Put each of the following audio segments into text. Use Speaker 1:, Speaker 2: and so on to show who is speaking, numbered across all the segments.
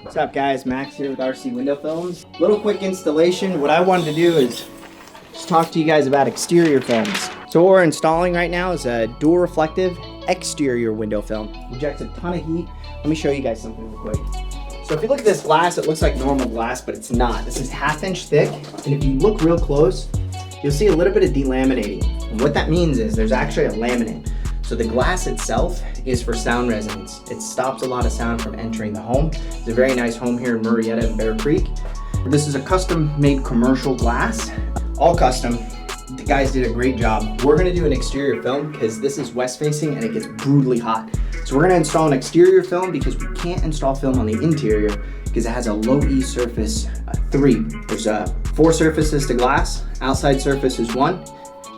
Speaker 1: What's up guys, Max here with RC Window Films. Little quick installation. What I wanted to do is just talk to you guys about exterior films. So what we're installing right now is a dual reflective exterior window film. Rejects a ton of heat. Let me show you guys something real quick. So if you look at this glass, it looks like normal glass, but it's not. This is 1/2 inch thick, and if you look real close, you'll see a little bit of delaminating. And what that means is there's actually a laminate. So the glass itself is for sound resonance. It stops a lot of sound from entering the home. It's a very nice home here in Murrieta and Bear Creek. This is a custom made commercial glass, all custom. The guys did a great job. We're gonna do an exterior film because this is west facing and it gets brutally hot. So we're gonna install an exterior film because we can't install film on the interior because it has a low E surface 3. There's 4 surfaces to glass. Outside surface is 1.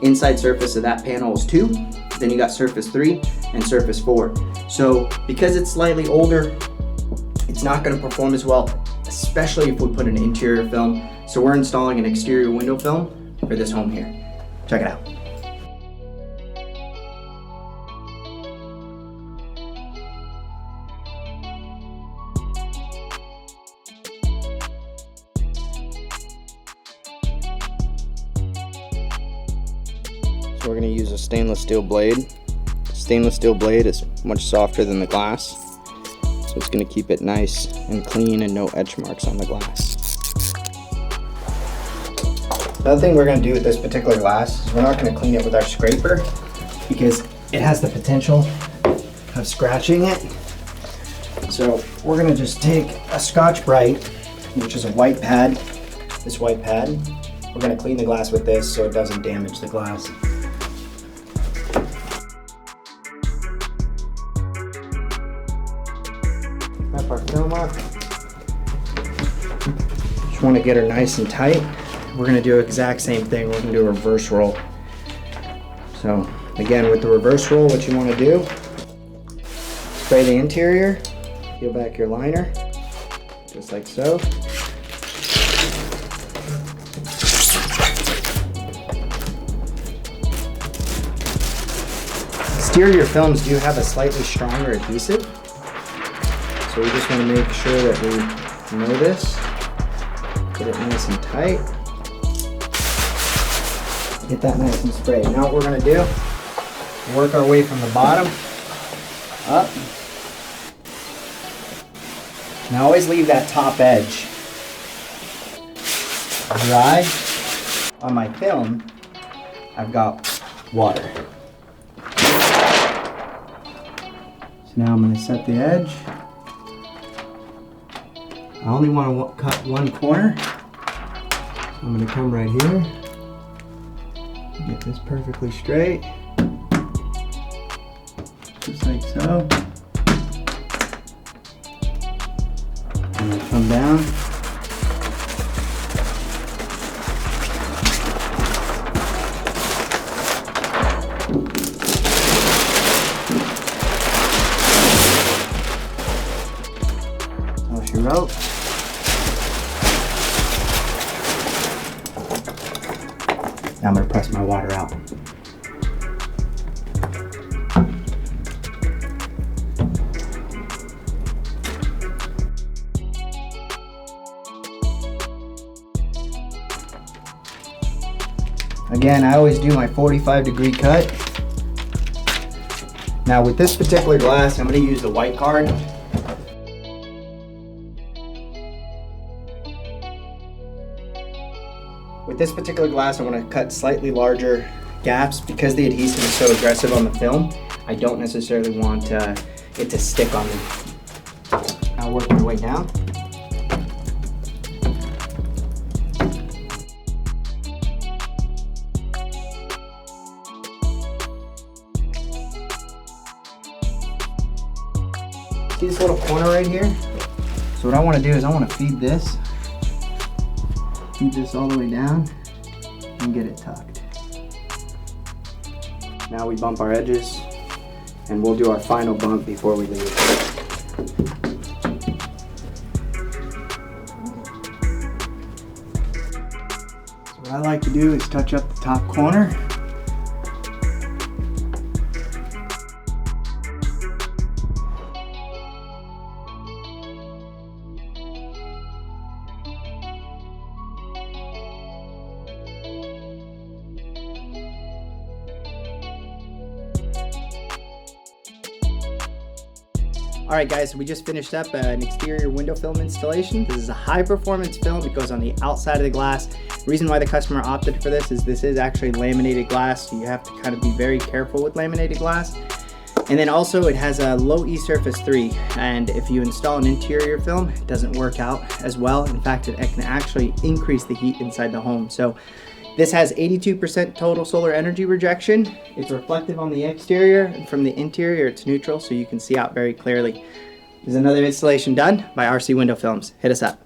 Speaker 1: Inside surface of that panel is 2. Then you got surface 3 and surface 4. So because it's slightly older, it's not gonna perform as well, especially if we put an interior film. So we're installing an exterior window film for this home here. Check it out. So we're going to use a stainless steel blade. Stainless steel blade is much softer than the glass, so it's going to keep it nice and clean and no etch marks on the glass. The other thing we're going to do with this particular glass is we're not going to clean it with our scraper because it has the potential of scratching it. So we're going to just take a Scotch-Brite, which is a white pad, this white pad. We're going to clean the glass with this so it doesn't damage the glass. Wrap our film up. Just want to get her nice and tight. We're going to do the exact same thing. We're going to do a reverse roll. So again, with the reverse roll, what you want to do, spray the interior, peel back your liner, just like so. Exterior films do have a slightly stronger adhesive, so we just want to make sure that we know this. Get it nice and tight. Get that nice and sprayed. Now what we're going to do, work our way from the bottom up. Now always leave that top edge dry. On my film, I've got water. So now I'm going to set the edge. I only want to cut one corner. So I'm going to come right here. Get this perfectly straight. Just like so. And then come down. How she wrote. Now I'm going to press my water out. Again, I always do my 45-degree cut. Now with this particular glass, I'm going to use the white card. With this particular glass, I want to cut slightly larger gaps because the adhesive is so aggressive on the film. I don't necessarily want it to stick on me. Now work my way down. See this little corner right here? So what I want to do is I want to feed this all the way down and get it tucked. Now we bump our edges and we'll do our final bump before we leave. So what I like to do is touch up the top corner. All right guys, so we just finished up an exterior window film installation. This is a high performance film. It goes on the outside of the glass. The reason why the customer opted for this is actually laminated glass, so you have to kind of be very careful with laminated glass. And then also it has a low E surface 3, and if you install an interior film, it doesn't work out as well. In fact, it can actually increase the heat inside the home. So this has 82% total solar energy rejection. It's reflective on the exterior, and from the interior it's neutral, so you can see out very clearly. There's another installation done by RC Window Films. Hit us up.